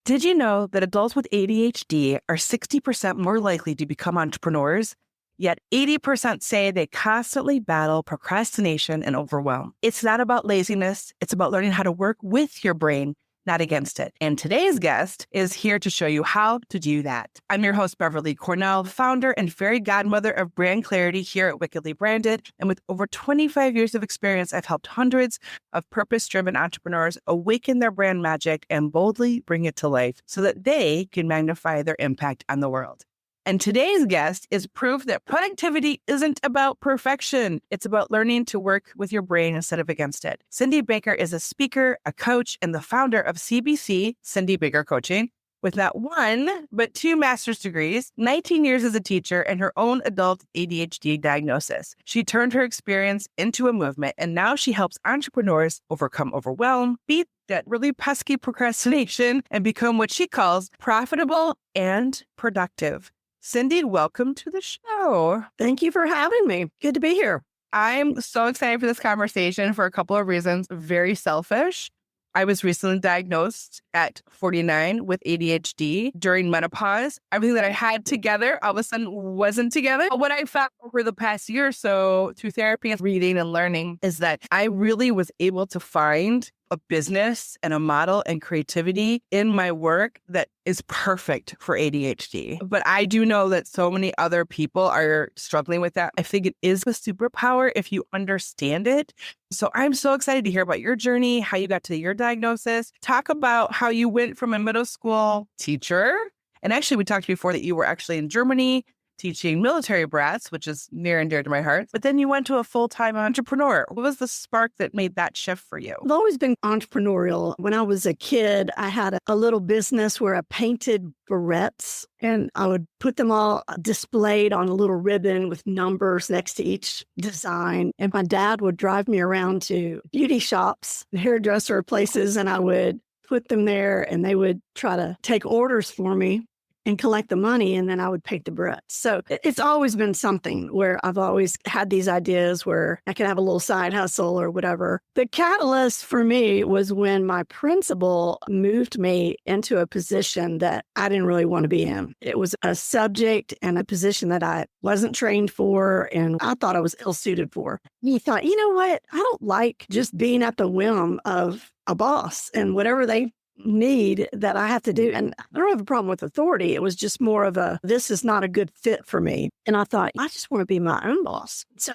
Did you know that adults with ADHD are 60% more likely to become entrepreneurs? Yet 80% say they constantly battle procrastination and overwhelm. It's not about laziness. It's about learning how to work with your brain, not against it. And today's guest is here to show you how to do that. I'm your host, Beverly Cornell, founder and fairy godmother of brand clarity here at Wickedly Branded. And with over 25 years of experience, I've helped hundreds of purpose-driven entrepreneurs awaken their brand magic and boldly bring it to life so that they can magnify their impact on the world. And today's guest is proof that productivity isn't about perfection. It's about learning to work with your brain instead of against it. Cindy Baker is a speaker, a coach, and the founder of CBC, Cindy Baker Coaching, with not one, but 2 master's degrees, 19 years as a teacher, and her own adult ADHD diagnosis. She turned her experience into a movement, and now she helps entrepreneurs overcome overwhelm, beat that really pesky procrastination, and become what she calls profitable and productive. Cindy, welcome to the show. Thank you for having me. Good to be here. I'm so excited for this conversation for a couple of reasons. Very selfish. I was recently diagnosed at 49 with ADHD during menopause. Everything that I had together all of a sudden wasn't together. What I found over the past year or so through therapy and reading and learning is that I really was able to find a business and a model and creativity in my work that is perfect for ADHD. But I do know that so many other people are struggling with that. I think it is a superpower if you understand it. So I'm so excited to hear about your journey, how you got to your diagnosis. Talk about how you went from a middle school teacher. And actually, we talked before that you were actually in Germany teaching military brats, which is near and dear to my heart. But then you went to a full-time entrepreneur. What was the spark that made that shift for you? I've always been entrepreneurial. When I was a kid, I had a little business where I painted barrettes and I would put them all displayed on a little ribbon with numbers next to each design. And my dad would drive me around to beauty shops, hairdresser places, and I would put them there and they would try to take orders for me and collect the money, and then I would paint the barrettes. So it's always been something where I've always had these ideas where I can have a little side hustle or whatever. The catalyst for me was when my principal moved me into a position that I didn't really want to be in. It was a subject and a position that I wasn't trained for, and I thought I was ill-suited for. He thought, you know what? I don't like just being at the whim of a boss and whatever they need that I have to do. And I don't have a problem with authority. It was just more of this is not a good fit for me. And I thought, I just want to be my own boss. So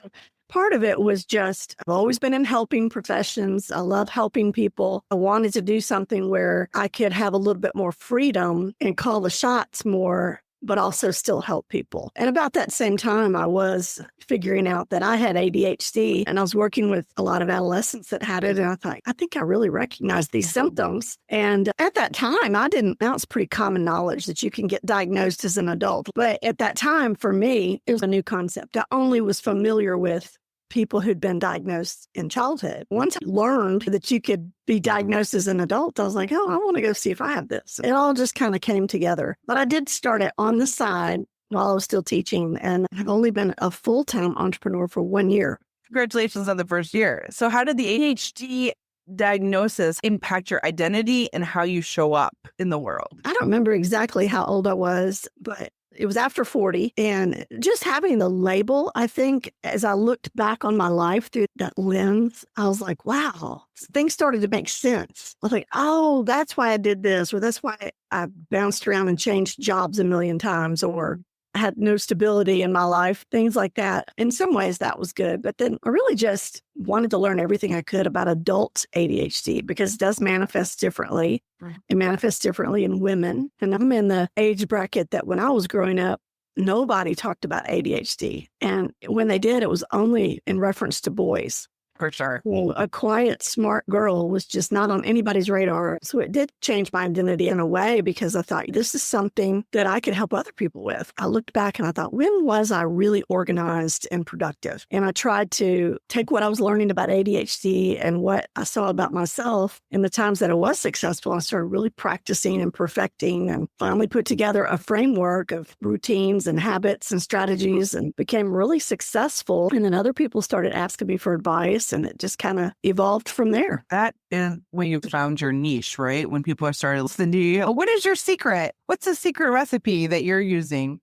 part of it was just, I've always been in helping professions. I love helping people. I wanted to do something where I could have a little bit more freedom and call the shots more, but also still help people. And about that same time, I was figuring out that I had ADHD, and I was working with a lot of adolescents that had it. And I thought, I think I really recognize these symptoms. And at that time, now it's pretty common knowledge that you can get diagnosed as an adult. But at that time, for me, it was a new concept. I only was familiar with people who'd been diagnosed in childhood. Once I learned that you could be diagnosed as an adult, I was like, oh, I want to go see if I have this. It all just kind of came together. But I did start it on the side while I was still teaching, and I've only been a full-time entrepreneur for 1 year. Congratulations on the first year. So how did the ADHD diagnosis impact your identity and how you show up in the world? I don't remember exactly how old I was, but it was after 40. And just having the label, I think, as I looked back on my life through that lens, I was like, wow, things started to make sense. I was like, oh, that's why I did this, or that's why I bounced around and changed jobs a million times, or I had no stability in my life, things like that. In some ways, that was good. But then I really just wanted to learn everything I could about adult ADHD because it does manifest differently. It manifests differently in women. And I'm in the age bracket that when I was growing up, nobody talked about ADHD. And when they did, it was only in reference to boys. For sure. Well, a quiet, smart girl was just not on anybody's radar. So it did change my identity in a way because I thought this is something that I could help other people with. I looked back and I thought, when was I really organized and productive? And I tried to take what I was learning about ADHD and what I saw about myself in the times that I was successful. I started really practicing and perfecting and finally put together a framework of routines and habits and strategies and became really successful. And then other people started asking me for advice. business. And it just kind of evolved from there. That is when you found your niche, right? When people are starting to listen to you. What is your secret? What's the secret recipe that you're using?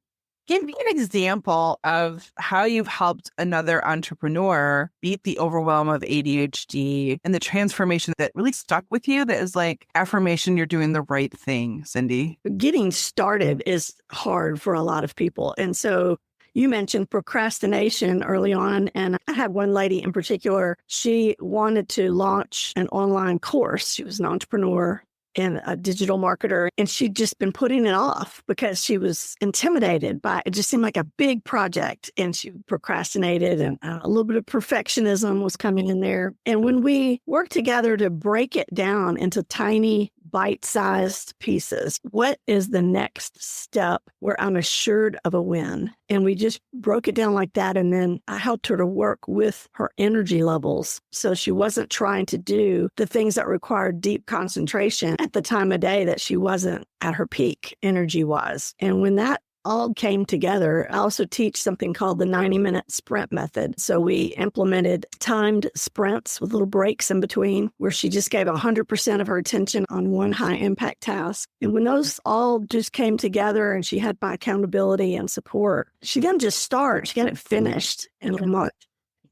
Give me an example of how you've helped another entrepreneur beat the overwhelm of ADHD and the transformation that really stuck with you that is like affirmation you're doing the right thing, Cindy. Getting started is hard for a lot of people. And so you mentioned procrastination early on. And I had one lady in particular, she wanted to launch an online course. She was an entrepreneur and a digital marketer. And she'd just been putting it off because she was intimidated by it. Just seemed like a big project. And she procrastinated, and a little bit of perfectionism was coming in there. And when we worked together to break it down into tiny bite-sized pieces, what is the next step where I'm assured of a win? And we just broke it down like that. And then I helped her to work with her energy levels. So she wasn't trying to do the things that required deep concentration at the time of day that she wasn't at her peak energy-wise. And when that all came together, I also teach something called the 90-minute sprint method. So we implemented timed sprints with little breaks in between where she just gave 100% of her attention on one high-impact task. And when those all just came together and she had my accountability and support, she didn't just start, she got it finished in a month,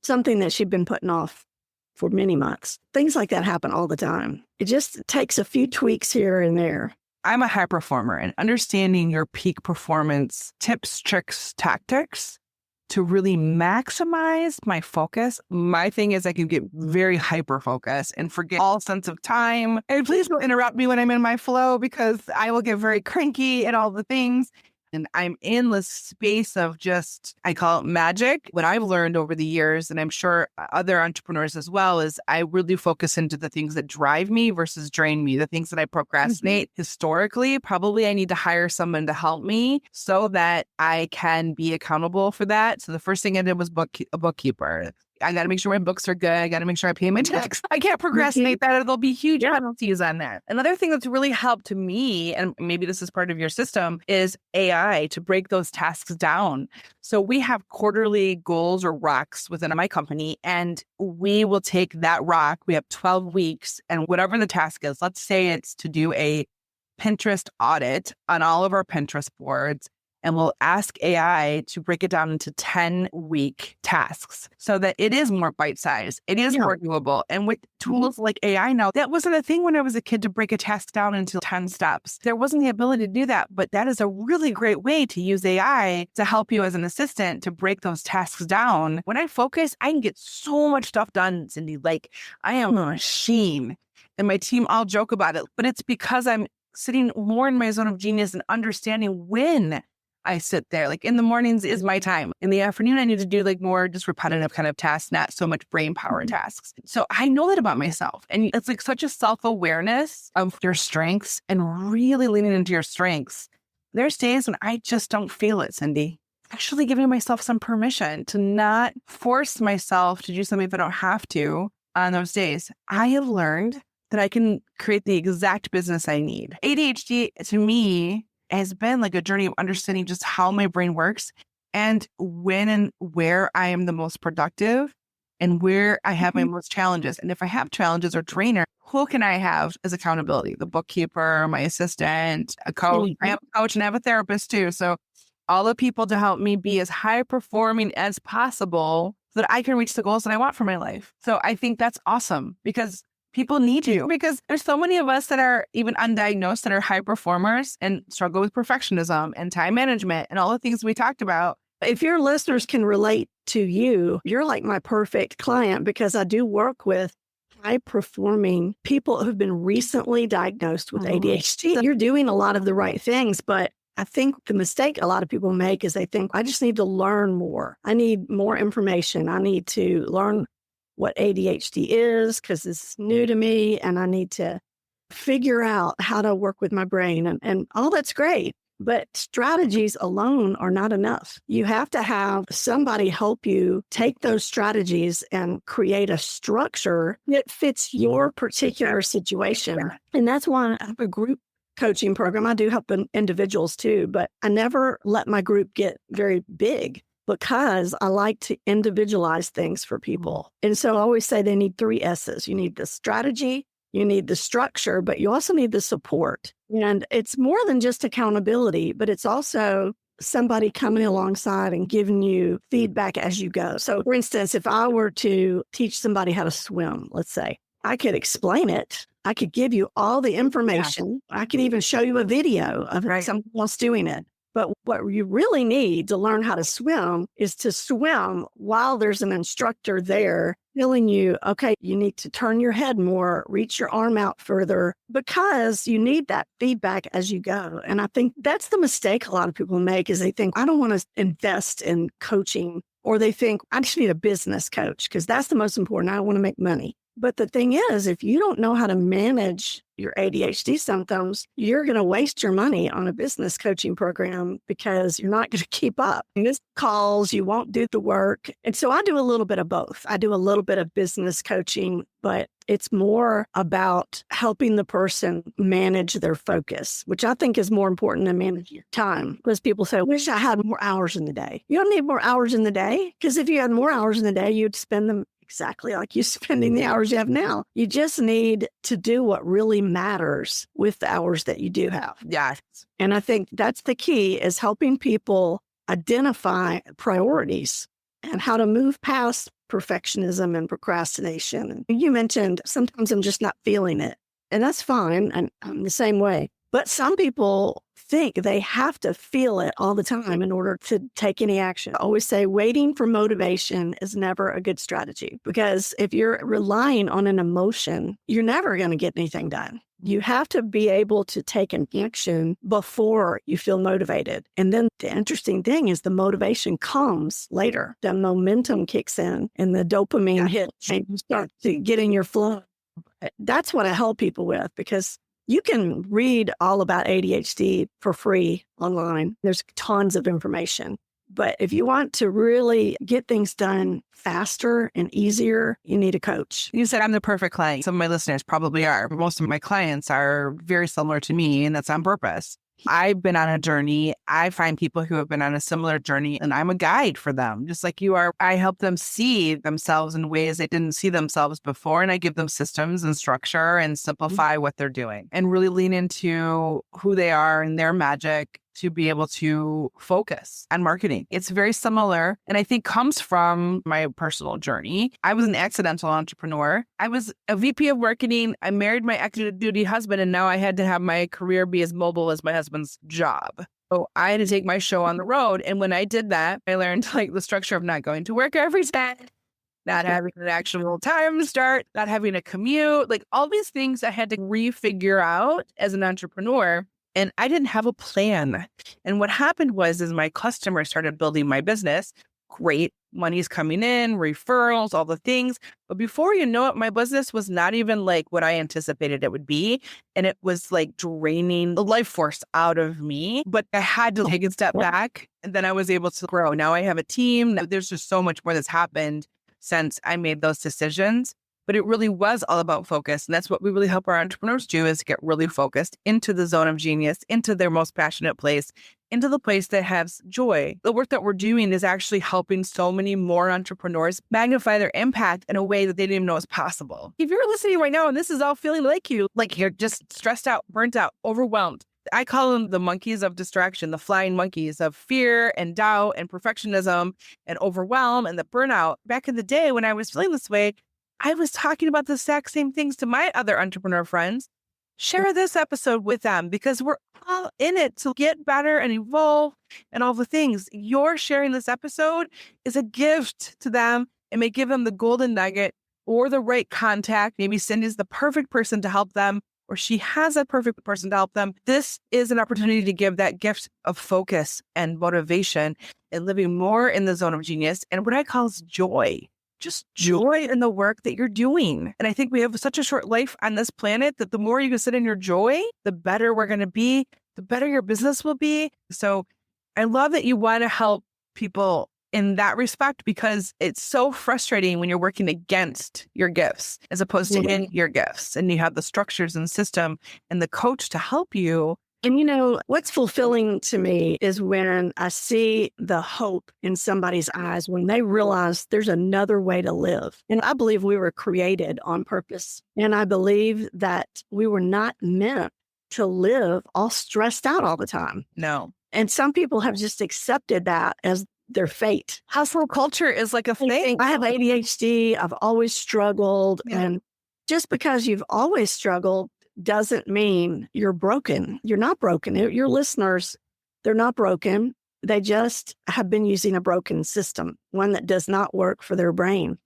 something that she'd been putting off for many months. Things like that happen all the time. It just takes a few tweaks here and there. I'm a high performer, and understanding your peak performance tips, tricks, tactics to really maximize my focus. My thing is I can get very hyper focused and forget all sense of time. And please don't interrupt me when I'm in my flow because I will get very cranky and all the things. And I'm in this space of just, I call it magic. What I've learned over the years, and I'm sure other entrepreneurs as well, is I really focus into the things that drive me versus drain me. The things that I procrastinate historically, probably I need to hire someone to help me so that I can be accountable for that. So the first thing I did was a bookkeeper. I got to make sure my books are good. I got to make sure I pay my tax. I can't procrastinate that, or there'll be huge penalties on that. Another thing that's really helped to me, and maybe this is part of your system, is AI to break those tasks down. So we have quarterly goals or rocks within my company, and we will take that rock. We have 12 weeks, and whatever the task is, let's say it's to do a Pinterest audit on all of our Pinterest boards. And we'll ask AI to break it down into 10-week tasks so that it is more bite-sized. It is more doable. And with tools like AI now, that wasn't a thing when I was a kid to break a task down into 10 steps. There wasn't the ability to do that. But that is a really great way to use AI to help you as an assistant to break those tasks down. When I focus, I can get so much stuff done, Cindy. Like, I am a machine. And my team all joke about it. But it's because I'm sitting more in my zone of genius and understanding when I sit there. Like in the mornings is my time. In the afternoon, I need to do like more just repetitive kind of tasks, not so much brain power tasks. So I know that about myself. And it's like such a self-awareness of your strengths and really leaning into your strengths. There's days when I just don't feel it, Cindy. Actually giving myself some permission to not force myself to do something if I don't have to on those days. I have learned that I can create the exact business I need. ADHD to me has been like a journey of understanding just how my brain works and when and where I am the most productive and where I have my most challenges. And if I have challenges or trainer, who can I have as accountability? The bookkeeper, my assistant, a coach. I have a coach and I have a therapist too. So all the people to help me be as high performing as possible so that I can reach the goals that I want for my life. So I think that's awesome because people need you, because there's so many of us that are even undiagnosed that are high performers and struggle with perfectionism and time management and all the things we talked about. If your listeners can relate to you, you're like my perfect client because I do work with high performing people who've been recently diagnosed with ADHD. You're doing a lot of the right things, but I think the mistake a lot of people make is they think, I just need to learn more. I need more information. I need to learn what ADHD is because it's new to me and I need to figure out how to work with my brain and all that's great. But strategies alone are not enough. You have to have somebody help you take those strategies and create a structure that fits your particular situation. And that's why I have a group coaching program. I do help individuals too, but I never let my group get very big because I like to individualize things for people. And so I always say they need 3 S's. You need the strategy, you need the structure, but you also need the support. And it's more than just accountability, but it's also somebody coming alongside and giving you feedback as you go. So, for instance, if I were to teach somebody how to swim, let's say, I could explain it. I could give you all the information. Yeah. I could even show you a video of someone else doing it. But what you really need to learn how to swim is to swim while there's an instructor there telling you, okay, you need to turn your head more, reach your arm out further, because you need that feedback as you go. And I think that's the mistake a lot of people make, is they think, I don't want to invest in coaching, or they think, I just need a business coach because that's the most important. I want to make money. But the thing is, if you don't know how to manage your ADHD symptoms, you're going to waste your money on a business coaching program because you're not going to keep up. You miss calls, you won't do the work. And so I do a little bit of both. I do a little bit of business coaching, but it's more about helping the person manage their focus, which I think is more important than managing your time. Because people say, I wish I had more hours in the day. You don't need more hours in the day, because if you had more hours in the day, you'd spend them exactly like you're spending the hours you have now. You just need to do what really matters with the hours that you do have. Yes. And I think that's the key, is helping people identify priorities and how to move past perfectionism and procrastination. And you mentioned sometimes I'm just not feeling it, and that's fine. And I'm the same way. But some people think they have to feel it all the time in order to take any action. I always say waiting for motivation is never a good strategy, because if you're relying on an emotion, you're never going to get anything done. You have to be able to take an action before you feel motivated. And then the interesting thing is the motivation comes later. The momentum kicks in and the dopamine hits and you start to get in your flow. That's what I help people with, because you can read all about ADHD for free online. There's tons of information. But if you want to really get things done faster and easier, you need a coach. You said I'm the perfect client. Some of my listeners probably are, but most of my clients are very similar to me, and that's on purpose. I've been on a journey. I find people who have been on a similar journey, and I'm a guide for them, just like you are. I help them see themselves in ways they didn't see themselves before, and I give them systems and structure and simplify what they're doing and really lean into who they are and their magic to be able to focus on marketing. It's very similar, and I think comes from my personal journey. I was an accidental entrepreneur. I was a VP of marketing. I married my active duty husband, and now I had to have my career be as mobile as my husband's job. So I had to take my show on the road. And when I did that, I learned the structure of not going to work every day, not having an actual time start, not having a commute, all these things I had to refigure out as an entrepreneur. And I didn't have a plan. And what happened was, as my customers started building my business, great, money's coming in, referrals, all the things. But before you know it, my business was not even what I anticipated it would be. And it was draining the life force out of me. But I had to take a step back, and then I was able to grow. Now I have a team. There's just so much more that's happened since I made those decisions. But it really was all about focus. And that's what we really help our entrepreneurs do, is get really focused into the zone of genius, into their most passionate place, into the place that has joy. The work that we're doing is actually helping so many more entrepreneurs magnify their impact in a way that they didn't even know was possible. If you're listening right now and this is all feeling like you're just stressed out, burnt out, overwhelmed, I call them the monkeys of distraction, the flying monkeys of fear and doubt and perfectionism and overwhelm and the burnout. Back in the day when I was feeling this way, I was talking about the exact same things to my other entrepreneur friends. Share this episode with them, because we're all in it to get better and evolve and all the things. Your sharing this episode is a gift to them and may give them the golden nugget or the right contact. Maybe Cindy's the perfect person to help them, or she has a perfect person to help them. This is an opportunity to give that gift of focus and motivation and living more in the zone of genius and what I call is joy. Just joy in the work that you're doing. And I think we have such a short life on this planet that the more you can sit in your joy, the better we're going to be, the better your business will be. So I love that you want to help people in that respect, because it's so frustrating when you're working against your gifts as opposed to in your gifts. And you have the structures and system and the coach to help you And what's fulfilling to me is when I see the hope in somebody's eyes when they realize there's another way to live. And I believe we were created on purpose. And I believe that we were not meant to live all stressed out all the time. No. And some people have just accepted that as their fate. Hustle culture is like a thing. I have ADHD. I've always struggled. Yeah. And just because you've always struggled doesn't mean you're broken. You're not broken. Your listeners, they're not broken. They just have been using a broken system, one that does not work for their brain.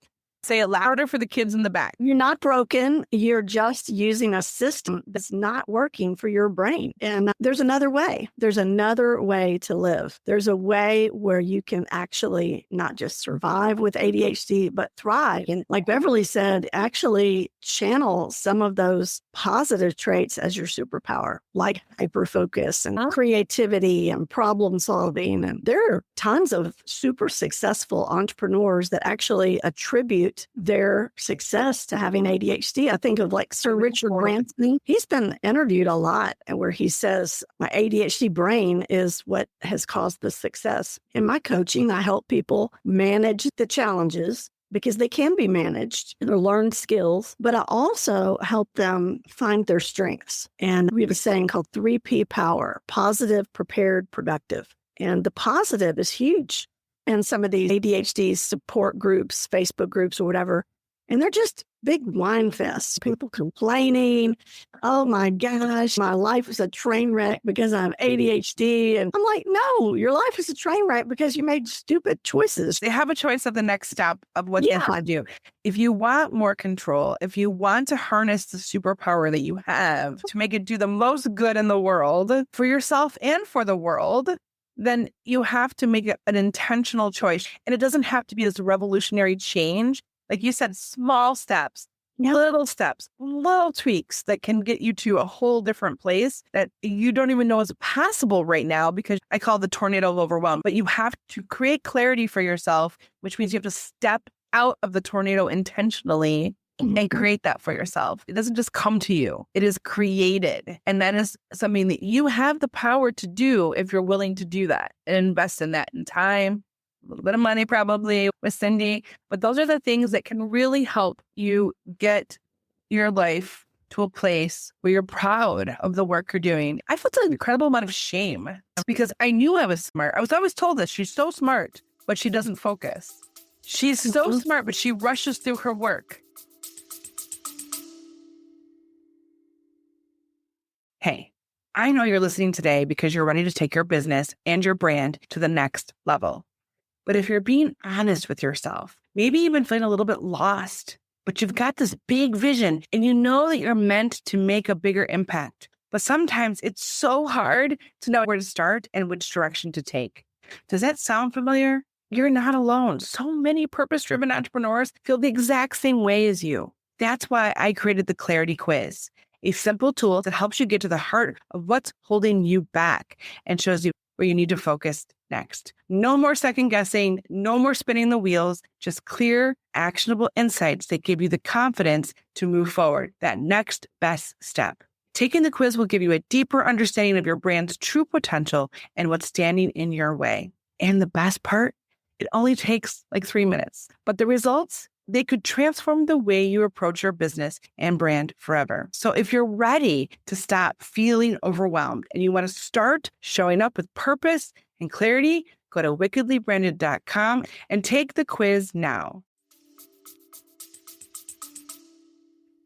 Say it louder for the kids in the back. You're not broken. You're just using a system that's not working for your brain. And there's another way. There's another way to live. There's a way where you can actually not just survive with ADHD, but thrive. And like Beverly said, actually channel some of those positive traits as your superpower, like hyperfocus and creativity and problem solving. And there are tons of super successful entrepreneurs that actually attribute their success to having ADHD. I think of like Sir Richard Branson. He's been interviewed a lot where he says, my ADHD brain is what has caused the success. In my coaching, I help people manage the challenges because they can be managed or learn skills, but I also help them find their strengths. And we have a saying called 3P power: positive, prepared, productive. And the positive is huge. And some of these ADHD support groups, Facebook groups or whatever, and they're just big whine fests. People complaining, oh my gosh, my life is a train wreck because I have ADHD. And I'm like, no, your life is a train wreck because you made stupid choices. They have a choice of the next step of what they want to do. If you want more control, if you want to harness the superpower that you have to make it do the most good in the world for yourself and for the world, then you have to make an intentional choice. And it doesn't have to be this revolutionary change. Like you said, small steps, little steps, little tweaks that can get you to a whole different place that you don't even know is possible right now, because I call the tornado of overwhelm. But you have to create clarity for yourself, which means you have to step out of the tornado intentionally and create that for yourself. It doesn't just come to you. It is created. And that is something that you have the power to do if you're willing to do that and invest in that in time, a little bit of money probably with Cindy. But those are the things that can really help you get your life to a place where you're proud of the work you're doing. I felt an incredible amount of shame because I knew I was smart. I was always told this. She's so smart, but she doesn't focus. She's so smart, but she rushes through her work. Hey, I know you're listening today because you're ready to take your business and your brand to the next level. But if you're being honest with yourself, maybe even feeling a little bit lost, but you've got this big vision and you know that you're meant to make a bigger impact. But sometimes it's so hard to know where to start and which direction to take. Does that sound familiar? You're not alone. So many purpose-driven entrepreneurs feel the exact same way as you. That's why I created the Clarity Quiz, a simple tool that helps you get to the heart of what's holding you back and shows you where you need to focus next. No more second guessing, no more spinning the wheels, just clear, actionable insights that give you the confidence to move forward, that next best step. Taking the quiz will give you a deeper understanding of your brand's true potential and what's standing in your way. And the best part, it only takes like 3 minutes, but the results, they could transform the way you approach your business and brand forever. So if you're ready to stop feeling overwhelmed and you want to start showing up with purpose and clarity, go to wickedlybranded.com and take the quiz now.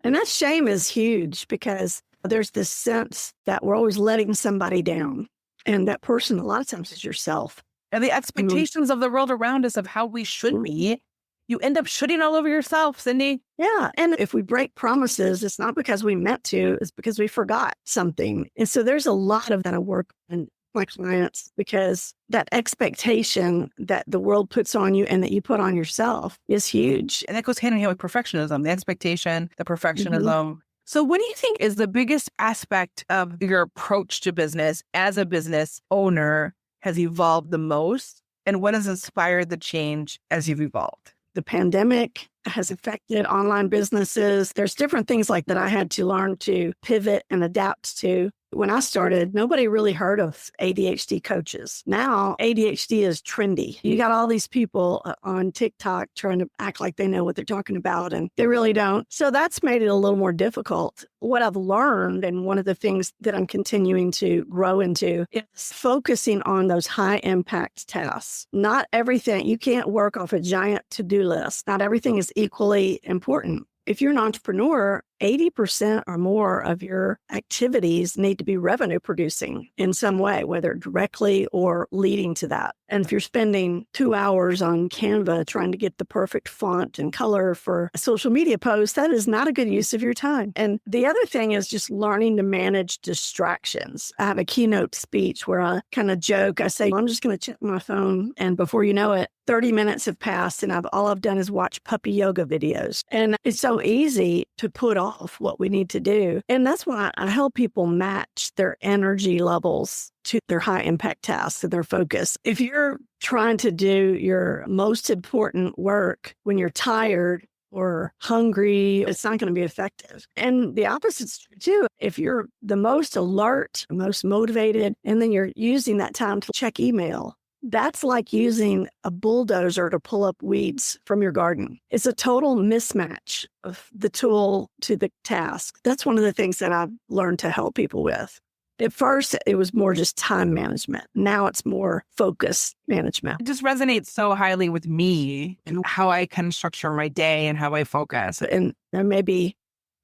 And that shame is huge because there's this sense that we're always letting somebody down. And that person, a lot of times, is yourself. And the expectations of the world around us of how we should be, you end up shooting all over yourself, Cindy. Yeah. And if we break promises, it's not because we meant to, it's because we forgot something. And so there's a lot of that I work on my clients because that expectation that the world puts on you and that you put on yourself is huge. And that goes hand in hand with perfectionism, the expectation, the perfectionism. So what do you think is the biggest aspect of your approach to business as a business owner has evolved the most? And what has inspired the change as you've evolved? The pandemic has affected online businesses. There's different things like that I had to learn to pivot and adapt to. When I started, nobody really heard of ADHD coaches. Now, ADHD is trendy. You got all these people on TikTok trying to act like they know what they're talking about, and they really don't. So that's made it a little more difficult. What I've learned, and one of the things that I'm continuing to grow into, is focusing on those high impact tasks. Not everything, you can't work off a giant to-do list. Not everything is equally important. If you're an entrepreneur, 80% or more of your activities need to be revenue producing in some way, whether directly or leading to that. And if you're spending 2 hours on Canva trying to get the perfect font and color for a social media post, that is not a good use of your time. And the other thing is just learning to manage distractions. I have a keynote speech where I kind of joke. I say, I'm just going to check my phone. And before you know it, 30 minutes have passed and all I've done is watch puppy yoga videos. And it's so easy to put off what we need to do. And that's why I help people match their energy levels to their high impact tasks and their focus. If you're trying to do your most important work when you're tired or hungry, it's not going to be effective. And the opposite's true too. If you're the most alert, most motivated, and then you're using that time to check email, that's like using a bulldozer to pull up weeds from your garden. It's a total mismatch of the tool to the task. That's one of the things that I've learned to help people with. At first, it was more just time management. Now it's more focus management. It just resonates so highly with me and how I can structure my day and how I focus. And there may be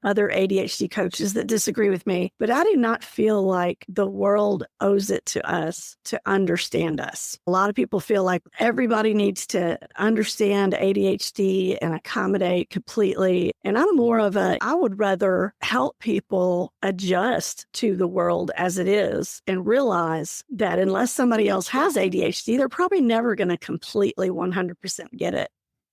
other ADHD coaches that disagree with me, but I do not feel like the world owes it to us to understand us. A lot of people feel like everybody needs to understand ADHD and accommodate completely. And I'm more of I would rather help people adjust to the world as it is and realize that unless somebody else has ADHD, they're probably never going to completely 100% get it.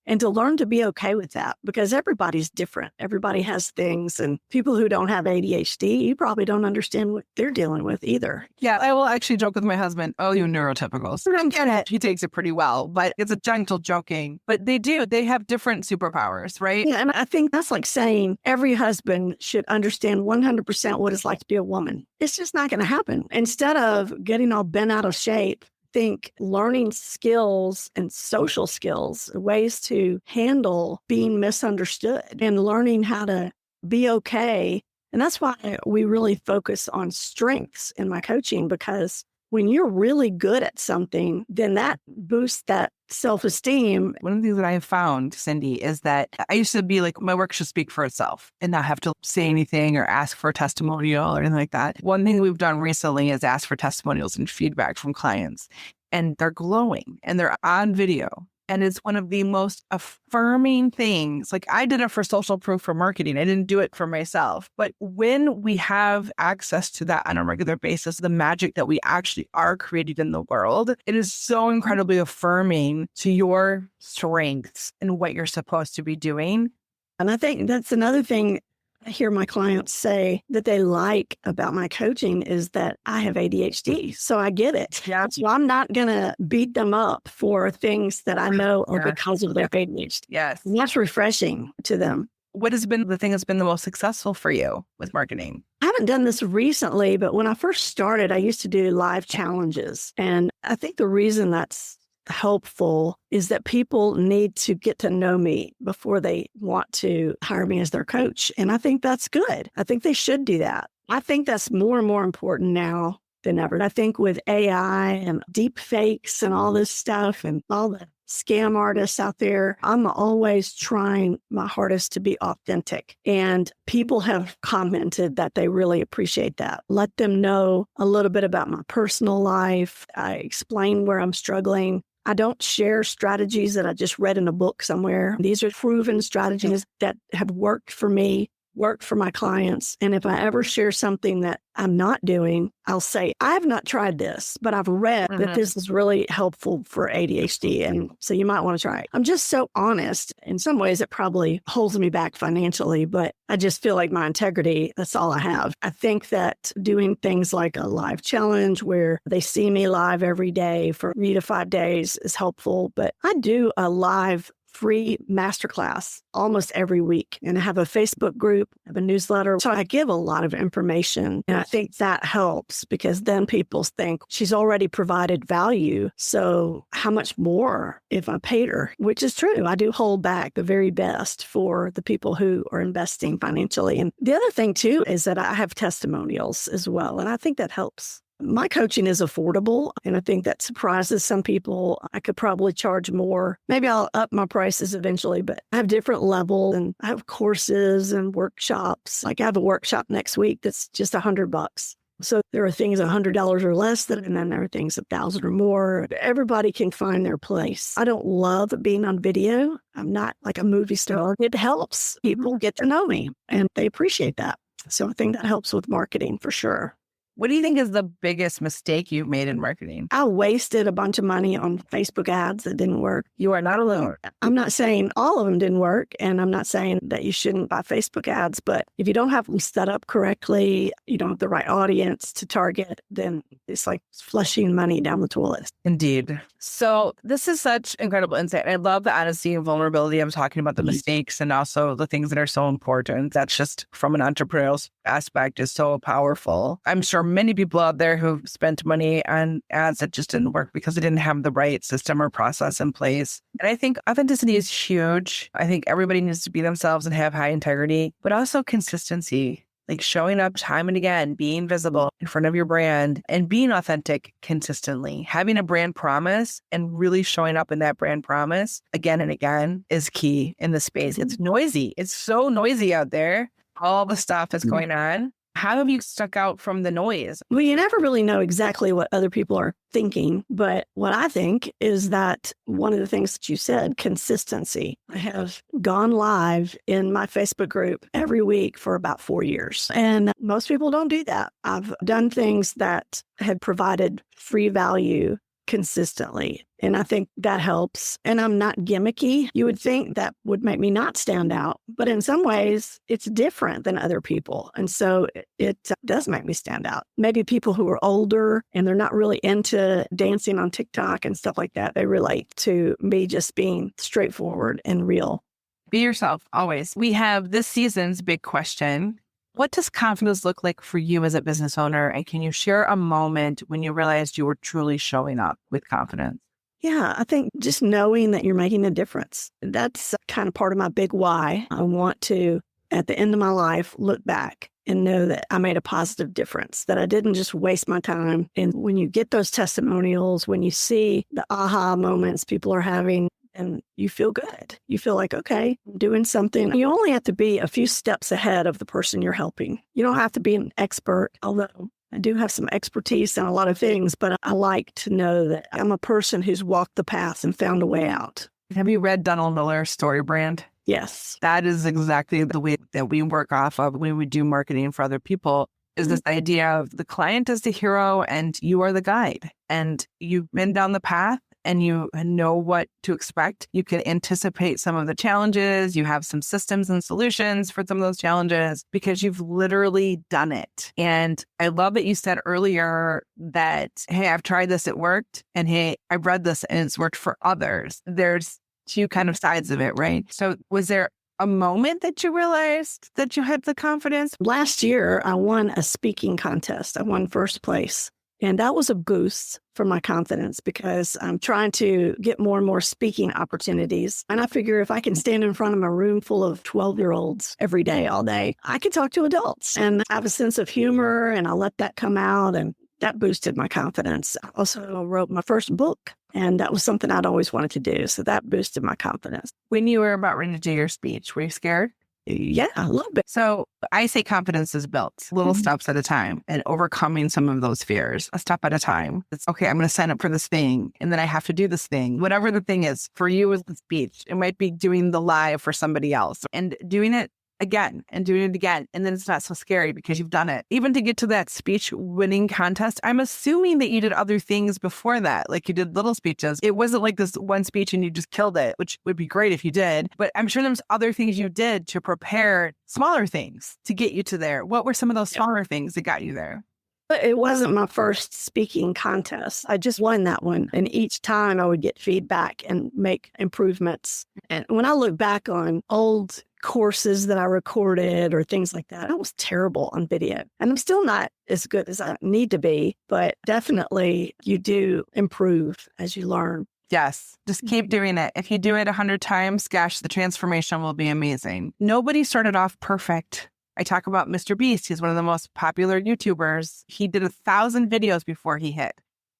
And to learn to be okay with that, because everybody's different. Everybody has things, and people who don't have ADHD, you probably don't understand what they're dealing with either. Yeah, I will actually joke with my husband, oh, you neurotypicals. I don't get it. He takes it pretty well, but it's a gentle joking. But they have different superpowers, right? Yeah, and I think that's like saying every husband should understand 100% what it's like to be a woman. It's just not going to happen. Instead of getting all bent out of shape, think learning skills and social skills, ways to handle being misunderstood and learning how to be okay. And that's why we really focus on strengths in my coaching, because when you're really good at something, then that boosts that self-esteem. One of the things that I have found, Cindy, is that I used to be like, my work should speak for itself and not have to say anything or ask for a testimonial or anything like that. One thing we've done recently is ask for testimonials and feedback from clients, and they're glowing and they're on video. And it's one of the most affirming things. Like, I did it for social proof for marketing. I didn't do it for myself. But when we have access to that on a regular basis, the magic that we actually are creating in the world, it is so incredibly affirming to your strengths and what you're supposed to be doing. And I think that's another thing I hear my clients say that they like about my coaching is that I have ADHD. So I get it. Yeah. So I'm not going to beat them up for things that I know are because of their ADHD. Yes. And that's refreshing to them. What has been the thing that's been the most successful for you with marketing? I haven't done this recently, but when I first started, I used to do live challenges. And I think the reason that's helpful is that people need to get to know me before they want to hire me as their coach. And I think that's good. I think they should do that. I think that's more and more important now than ever. I think with AI and deep fakes and all this stuff and all the scam artists out there, I'm always trying my hardest to be authentic. And people have commented that they really appreciate that. Let them know a little bit about my personal life. I explain where I'm struggling. I don't share strategies that I just read in a book somewhere. These are proven strategies that have worked for me, worked for my clients. And if I ever share something that I'm not doing, I'll say, I have not tried this, but I've read that this is really helpful for ADHD. And so you might want to try it. I'm just so honest. In some ways, it probably holds me back financially, but I just feel like my integrity, that's all I have. I think that doing things like a live challenge where they see me live every day for 3 to 5 days is helpful. But I do a live free masterclass almost every week. And I have a Facebook group, I have a newsletter. So I give a lot of information. And I think that helps because then people think she's already provided value. So how much more if I paid her? Which is true. I do hold back the very best for the people who are investing financially. And the other thing too is that I have testimonials as well. And I think that helps. My coaching is affordable, and I think that surprises some people. I could probably charge more. Maybe I'll up my prices eventually, but I have different levels and I have courses and workshops. Like I have a workshop next week that's just $100. So there are things $100 or less, and then there are things 1,000 or more. Everybody can find their place. I don't love being on video. I'm not like a movie star. It helps people get to know me, and they appreciate that. So I think that helps with marketing for sure. What do you think is the biggest mistake you've made in marketing? I wasted a bunch of money on Facebook ads that didn't work. You are not alone. I'm not saying all of them didn't work, and I'm not saying that you shouldn't buy Facebook ads, but if you don't have them set up correctly, you don't have the right audience to target, then it's like flushing money down the toilet. Indeed. So this is such incredible insight. I love the honesty and vulnerability of talking about the mistakes and also the things that are so important. That's just from an entrepreneurial aspect is so powerful. I'm sure many people out there who've spent money on ads that just didn't work because they didn't have the right system or process in place. And I think authenticity is huge. I think everybody needs to be themselves and have high integrity, but also consistency, like showing up time and again, being visible in front of your brand and being authentic consistently. Having a brand promise and really showing up in that brand promise again and again is key in the space. It's noisy. It's so noisy out there. All the stuff that's going on. How have you stuck out from the noise? Well, you never really know exactly what other people are thinking. But what I think is that one of the things that you said, consistency. I have gone live in my Facebook group every week for about 4 years. And most people don't do that. I've done things that had provided free value consistently. And I think that helps. And I'm not gimmicky. You would think that would make me not stand out. But in some ways, it's different than other people. And so it does make me stand out. Maybe people who are older and they're not really into dancing on TikTok and stuff like that, they relate to me just being straightforward and real. Be yourself, always. We have this season's big question. What does confidence look like for you as a business owner? And can you share a moment when you realized you were truly showing up with confidence? Yeah, I think just knowing that you're making a difference. That's kind of part of my big why. I want to, at the end of my life, look back and know that I made a positive difference, that I didn't just waste my time. And when you get those testimonials, when you see the aha moments people are having, and you feel good. You feel like, okay, I'm doing something. You only have to be a few steps ahead of the person you're helping. You don't have to be an expert, although I do have some expertise in a lot of things, but I like to know that I'm a person who's walked the path and found a way out. Have you read Donald Miller's Story Brand? Yes. That is exactly the way that we work off of when we do marketing for other people. Is this idea of the client is the hero and you are the guide. And you've been down the path and you know what to expect. You can anticipate some of the challenges. You have some systems and solutions for some of those challenges because you've literally done it. And I love that you said earlier that, hey, I've tried this, it worked. And hey, I've read this and it's worked for others. There's two kind of sides of it, right? So was there a moment that you realized that you had the confidence? Last year, I won a speaking contest. I won first place. And that was a boost for my confidence because I'm trying to get more and more speaking opportunities. And I figure if I can stand in front of a room full of 12-year-olds every day, all day, I can talk to adults. And I have a sense of humor and I let that come out. And that boosted my confidence. I also wrote my first book. And that was something I'd always wanted to do. So that boosted my confidence. When you were about ready to do your speech, were you scared? Yeah, a little bit. So I say confidence is built little steps at a time and overcoming some of those fears, a step at a time. It's okay, I'm going to sign up for this thing and then I have to do this thing. Whatever the thing is for you is the speech. It might be doing the live for somebody else and doing it again and doing it again. And then it's not so scary because you've done it. Even to get to that speech winning contest, I'm assuming that you did other things before that. Like you did little speeches. It wasn't like this one speech and you just killed it, which would be great if you did. But I'm sure there's other things you did to prepare smaller things to get you to there. What were some of those smaller things that got you there? But it wasn't my first speaking contest. I just won that one. And each time I would get feedback and make improvements. And when I look back on old courses that I recorded or things like that, I was terrible on video. And I'm still not as good as I need to be, but definitely you do improve as you learn. Yes, just keep doing it. If you do it 100 times, gosh, the transformation will be amazing. Nobody started off perfect. I talk about Mr. Beast. He's one of the most popular YouTubers. He did 1,000 videos before he hit.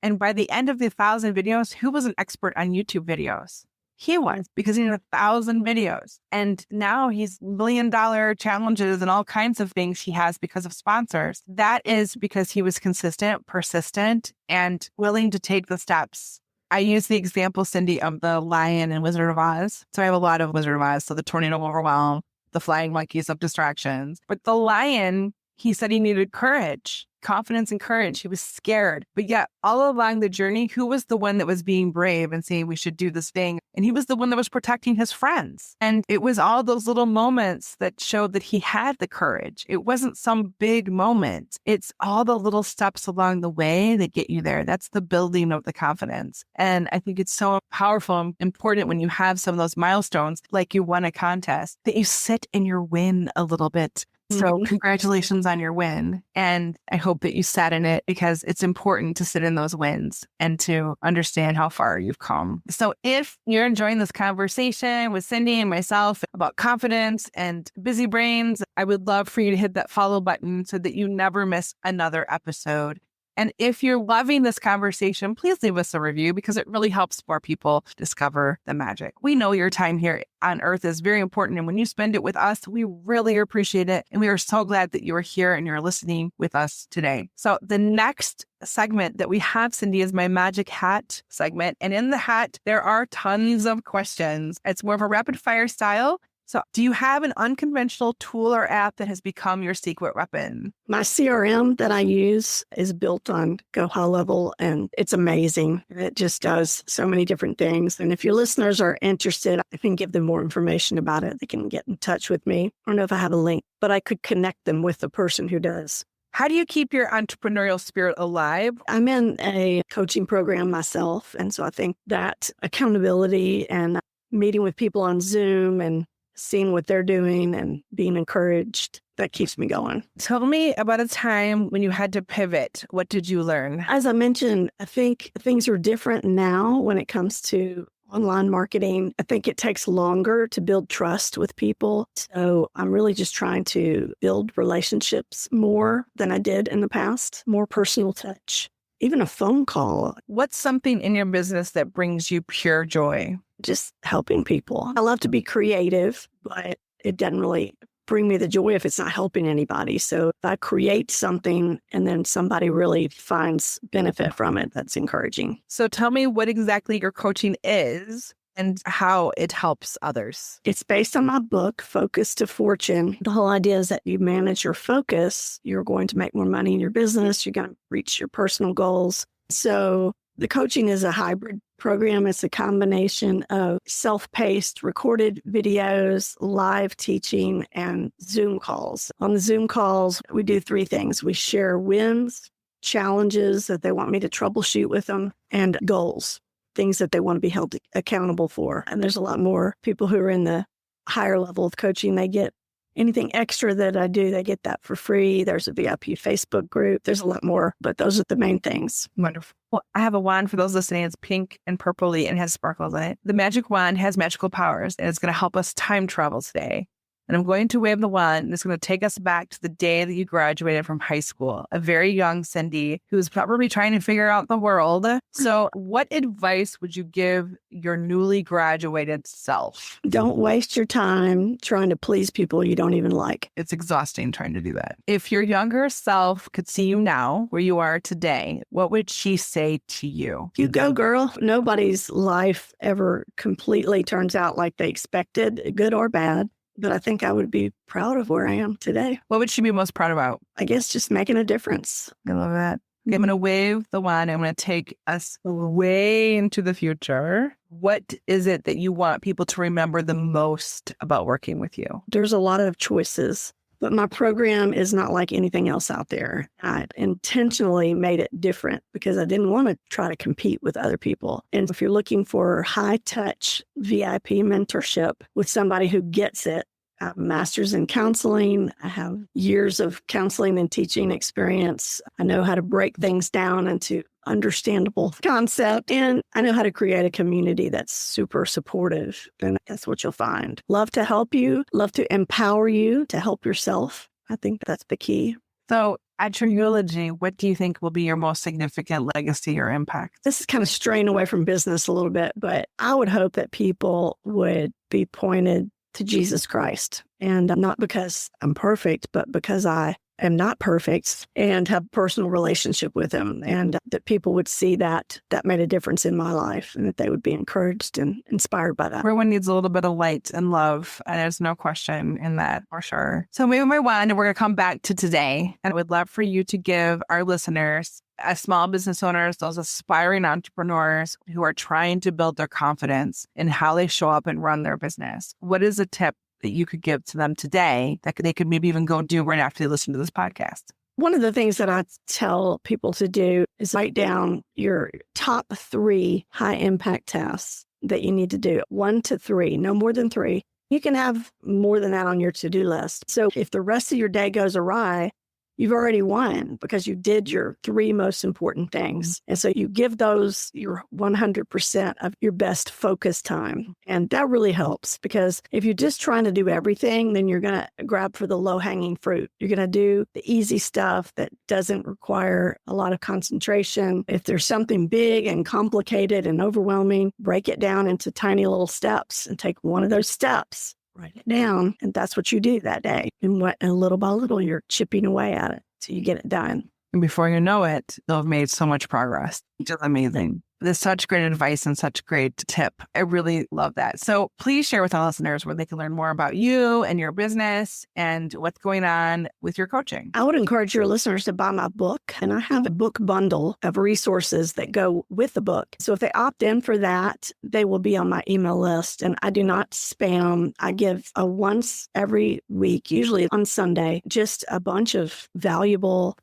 And by the end of the 1,000 videos, who was an expert on YouTube videos? He was, because he did 1,000 videos. And now he's $1 million challenges and all kinds of things he has because of sponsors. That is because he was consistent, persistent, and willing to take the steps. I use the example, Cindy, of the lion in Wizard of Oz. So I have a lot of Wizard of Oz. So the tornado of overwhelm, the flying monkeys of distractions. But the lion, he said he needed courage, confidence and courage. He was scared. But yet all along the journey, who was the one that was being brave and saying we should do this thing? And he was the one that was protecting his friends. And it was all those little moments that showed that he had the courage. It wasn't some big moment. It's all the little steps along the way that get you there. That's the building of the confidence. And I think it's so powerful and important when you have some of those milestones, like you won a contest, that you sit in your win a little bit. So congratulations on your win. And I hope that you sat in it, because it's important to sit in those wins and to understand how far you've come. So if you're enjoying this conversation with Cindy and myself about confidence and busy brains, I would love for you to hit that follow button so that you never miss another episode. And if you're loving this conversation, please leave us a review, because it really helps more people discover the magic. We know your time here on Earth is very important. And when you spend it with us, we really appreciate it. And we are so glad that you are here and you're listening with us today. So the next segment that we have, Cindy, is my magic hat segment. And in the hat, there are tons of questions. It's more of a rapid fire style. So do you have an unconventional tool or app that has become your secret weapon? My CRM that I use is built on Go High Level, and it's amazing. It just does so many different things. And if your listeners are interested, I can give them more information about it. They can get in touch with me. I don't know if I have a link, but I could connect them with the person who does. How do you keep your entrepreneurial spirit alive? I'm in a coaching program myself. And so I think that accountability and meeting with people on Zoom and seeing what they're doing and being encouraged, that keeps me going. Tell me about a time when you had to pivot. What did you learn? As I mentioned, I think things are different now when it comes to online marketing. I think it takes longer to build trust with people. So I'm really just trying to build relationships more than I did in the past, more personal touch, even a phone call. What's something in your business that brings you pure joy? Just helping people. I love to be creative, but it doesn't really bring me the joy if it's not helping anybody. So if I create something and then somebody really finds benefit from it, that's encouraging. So tell me what exactly your coaching is and how it helps others. It's based on my book, Focus to Fortune. The whole idea is that you manage your focus. You're going to make more money in your business. You're going to reach your personal goals. So the coaching is a hybrid program. It's a combination of self-paced recorded videos, live teaching, and Zoom calls. On the Zoom calls, we do three things. We share wins, challenges that they want me to troubleshoot with them, and goals, things that they want to be held accountable for. And there's a lot more people who are in the higher level of coaching. They get anything extra that I do, they get that for free. There's a VIP Facebook group. There's a lot more, but those are the main things. Wonderful. Well, I have a wand for those listening. It's pink and purpley and has sparkles in it. The magic wand has magical powers, and it's going to help us time travel today. And I'm going to wave the wand, and it's going to take us back to the day that you graduated from high school, a very young Cindy who's probably trying to figure out the world. So what advice would you give your newly graduated self? Don't waste your time trying to please people you don't even like. It's exhausting trying to do that. If your younger self could see you now, where you are today, what would she say to you? You go, girl. Nobody's life ever completely turns out like they expected, good or bad. But I think I would be proud of where I am today. What would she be most proud about? I guess just making a difference. I love that. Okay, I'm going to wave the wand. I'm going to take us way into the future. What is it that you want people to remember the most about working with you? There's a lot of choices. But my program is not like anything else out there. I intentionally made it different because I didn't want to try to compete with other people. And if you're looking for high touch VIP mentorship with somebody who gets it, I have a master's in counseling. I have years of counseling and teaching experience. I know how to break things down into understandable concept. And I know how to create a community that's super supportive. And that's what you'll find. Love to help you, love to empower you to help yourself. I think that's the key. So at your eulogy, what do you think will be your most significant legacy or impact? This is kind of straying away from business a little bit, but I would hope that people would be pointed to Jesus Christ. And not because I'm perfect, but because I am not perfect and have a personal relationship with him. And that people would see that made a difference in my life and that they would be encouraged and inspired by that. Everyone needs a little bit of light and love. And there's no question in that for sure. So moving on, we're going to come back to today. And I would love for you to give our listeners, as small business owners, those aspiring entrepreneurs who are trying to build their confidence in how they show up and run their business, what is a tip that you could give to them today that they could maybe even go do right after they listen to this podcast? One of the things that I tell people to do is write down your top 3 high impact tasks that you need to do. 1 to 3, no more than 3. You can have more than that on your to-do list. So if the rest of your day goes awry, you've already won because you did your 3 most important things. And so you give those your 100% of your best focus time. And that really helps because if you're just trying to do everything, then you're going to grab for the low hanging fruit. You're going to do the easy stuff that doesn't require a lot of concentration. If there's something big and complicated and overwhelming, break it down into tiny little steps and take one of those steps. Write it down, and that's what you do that day. And little by little, you're chipping away at it till you get it done. And before you know it, they'll have made so much progress. Just amazing. There's such great advice and such great tip. I really love that. So please share with our listeners where they can learn more about you and your business and what's going on with your coaching. I would encourage your listeners to buy my book. And I have a book bundle of resources that go with the book. So if they opt in for that, they will be on my email list. And I do not spam. I give a once every week, usually on Sunday, just a bunch of valuable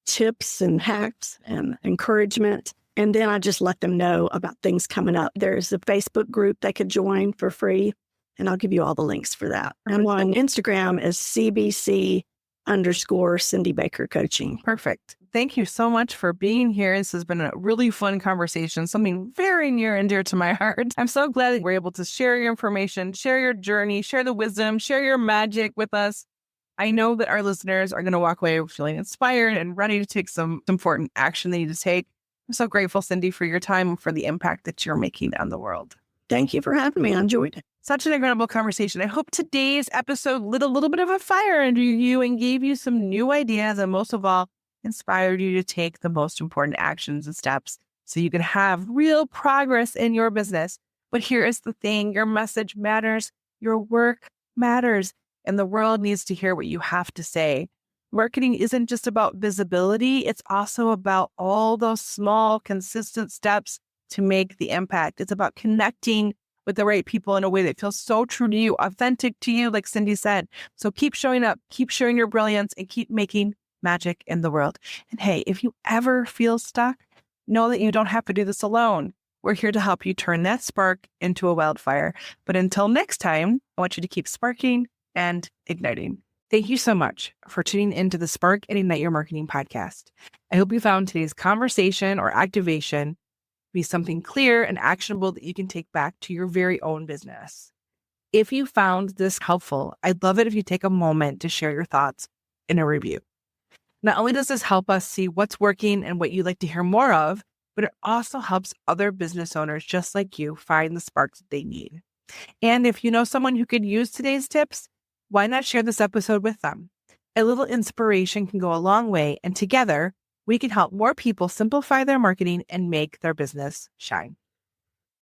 tips and hacks and encouragement. And then I just let them know about things coming up. There's a Facebook group they could join for free, and I'll give you all the links for that. I'm on Instagram as CBC_Cindy Baker Coaching. Perfect. Thank you so much for being here. This has been a really fun conversation, something very near and dear to my heart. I'm so glad that we're able to share your information, share your journey, share the wisdom, share your magic with us. I know that our listeners are going to walk away feeling inspired and ready to take some important action they need to take. I'm so grateful, Cindy, for your time and for the impact that you're making on the world. Thank you for having me. I enjoyed it. Such an incredible conversation. I hope today's episode lit a little bit of a fire under you and gave you some new ideas and most of all, inspired you to take the most important actions and steps so you can have real progress in your business. But here is the thing. Your message matters. Your work matters. And the world needs to hear what you have to say. Marketing isn't just about visibility. It's also about all those small, consistent steps to make the impact. It's about connecting with the right people in a way that feels so true to you, authentic to you, like Cindy said. So keep showing up, keep sharing your brilliance, and keep making magic in the world. And hey, if you ever feel stuck, know that you don't have to do this alone. We're here to help you turn that spark into a wildfire. But until next time, I want you to keep sparking and igniting. Thank you so much for tuning into the Spark and Ignite Your Marketing podcast. I hope you found today's conversation or activation to be something clear and actionable that you can take back to your very own business. If you found this helpful, I'd love it if you take a moment to share your thoughts in a review. Not only does this help us see what's working and what you'd like to hear more of, but it also helps other business owners just like you find the sparks that they need. And if you know someone who could use today's tips, why not share this episode with them? A little inspiration can go a long way, and together we can help more people simplify their marketing and make their business shine.